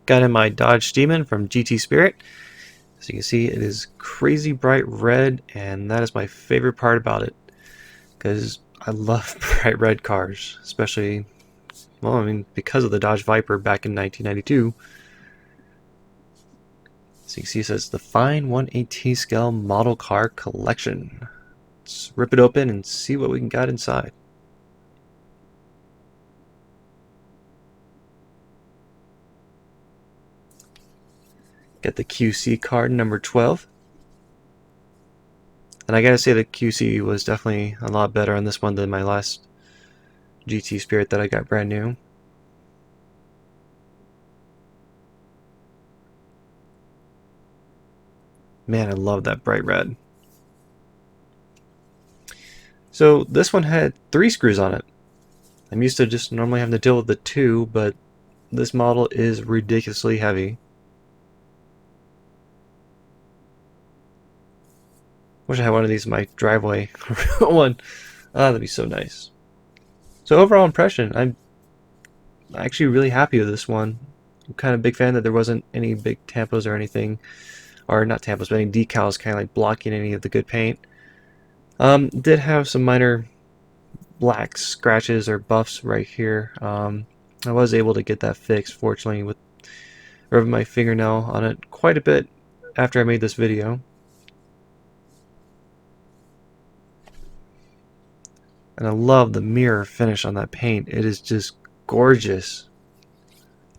Got in my Dodge Demon from GT Spirit. As you can see, it is crazy bright red, and that is my favorite part about it, because I love bright red cars, especially, well, I mean, because of the Dodge Viper back in 1992. So you can see it says the Fine 1/18 scale model car collection. Let's rip it open and see what we can got inside. Get the QC card number 12. And I gotta say the QC was definitely a lot better on this one than my last GT Spirit that I got brand new. Man, I love that bright red. So this one had 3 screws on it. I'm used to just normally having to deal with the 2, but this model is ridiculously heavy. Wish I had one of these in my driveway. One. Ah, that'd be so nice. So overall impression, I'm actually really happy with this one. I'm kind of a big fan that there wasn't any big tampos or anything, or not tampos, but any decals kind of like blocking any of the good paint. Did have some minor black scratches or buffs right here. I was able to get that fixed, fortunately, with rubbing my fingernail on it quite a bit after I made this video. And I love the mirror finish on that paint. It is just gorgeous.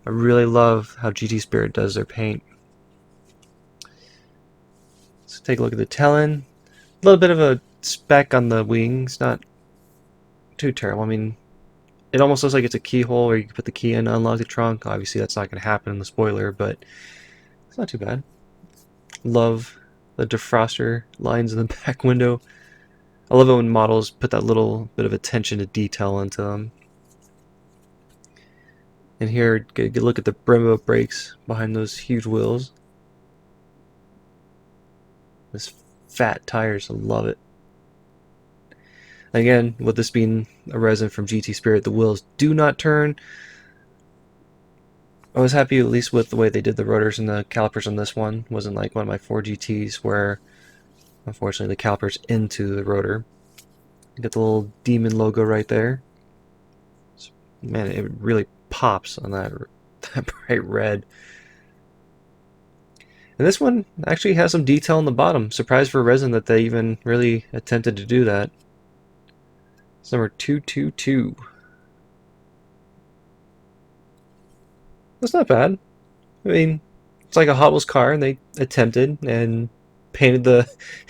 I really love how GT Spirit does their paint. Let's take a look at the Talon. A little bit of a speck on the wings, not too terrible. I mean, it almost looks like it's a keyhole where you can put the key in and unlock the trunk. Obviously, that's not going to happen in the spoiler, but it's not too bad. Love the defroster lines in the back window. I love it when models put that little bit of attention to detail into them. And here, get a good look at the Brembo brakes behind those huge wheels. This fat tires, I love it. Again, with this being a resin from GT Spirit, the wheels do not turn. I was happy at least with the way they did the rotors and the calipers on this one. Wasn't like one of my 4GTs where unfortunately the calipers into the rotor. You got the little demon logo right there. Man, it really pops on that bright red. And this one actually has some detail on the bottom. Surprised for resin that they even really attempted to do that. It's number 222. That's not bad. I mean, it's like a Hot Wheels car, and they attempted and painted the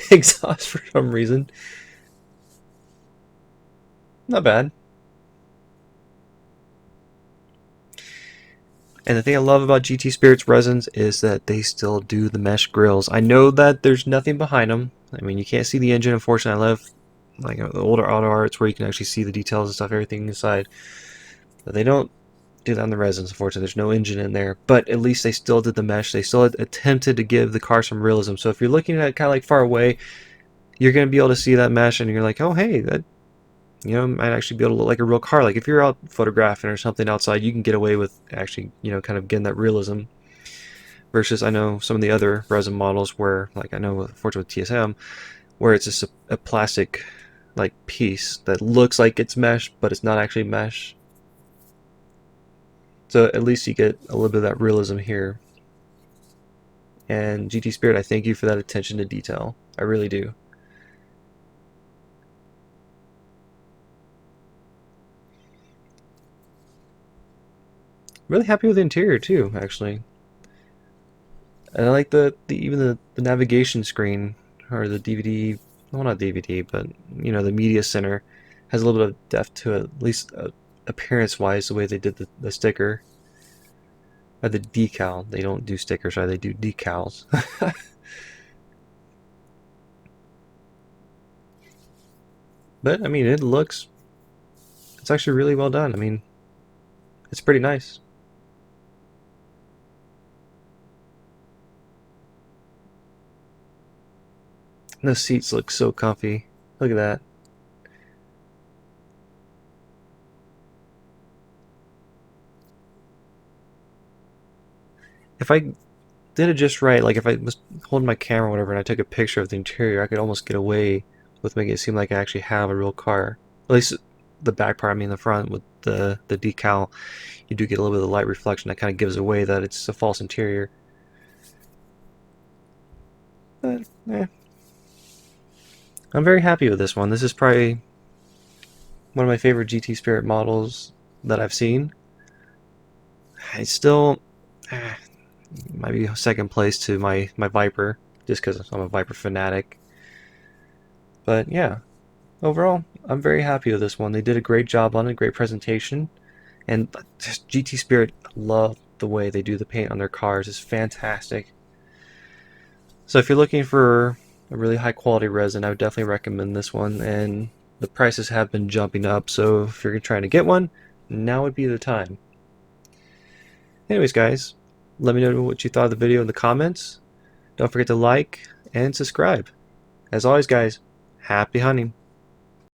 exhaust for some reason. Not bad. And the thing I love about GT Spirits resins is that they still do the mesh grills. I know that there's nothing behind them. I mean, you can't see the engine, unfortunately. I love like the older auto arts where you can actually see the details and stuff, everything inside. But they don't do that on the resins, unfortunately. There's no engine in there. But at least they still did the mesh. They still attempted to give the car some realism. So if you're looking at it kind of like far away, you're going to be able to see that mesh, and you're like, oh, hey, that might actually be able to look like a real car. Like if you're out photographing or something outside, you can get away with actually, kind of getting that realism. Versus, I know some of the other resin models where, like I know, unfortunately with TSM, where it's just a plastic like piece that looks like it's mesh, but it's not actually mesh. So at least you get a little bit of that realism here. And GT Spirit, I thank you for that attention to detail. I really do. Really happy with the interior too, actually. And I like even the navigation screen, or the DVD, well, not DVD, but the media center has a little bit of depth to it, at least appearance wise, the way they did the sticker. Or the decal. They don't do stickers, right? They do decals. But I mean, it's actually really well done. I mean, it's pretty nice. And the seats look so comfy. Look at that. if I did it just right, like if I was holding my camera or whatever and I took a picture of the interior, I could almost get away with making it seem like I actually have a real car. At least the back part, I mean the front with the decal, you do get a little bit of the light reflection that kind of gives away that it's a false interior. But, I'm very happy with this one. This is probably one of my favorite GT Spirit models that I've seen. I still might be second place to my Viper, just because I'm a Viper fanatic. But yeah, overall, I'm very happy with this one. They did a great job on it, great presentation, and just GT Spirit, love the way they do the paint on their cars. It's fantastic. So if you're looking for a really high quality resin, I would definitely recommend this one. And the prices have been jumping up, so if you're trying to get one, now would be the time. Anyways, guys, let me know what you thought of the video in the comments. Don't forget to like and subscribe. As always, guys, happy hunting.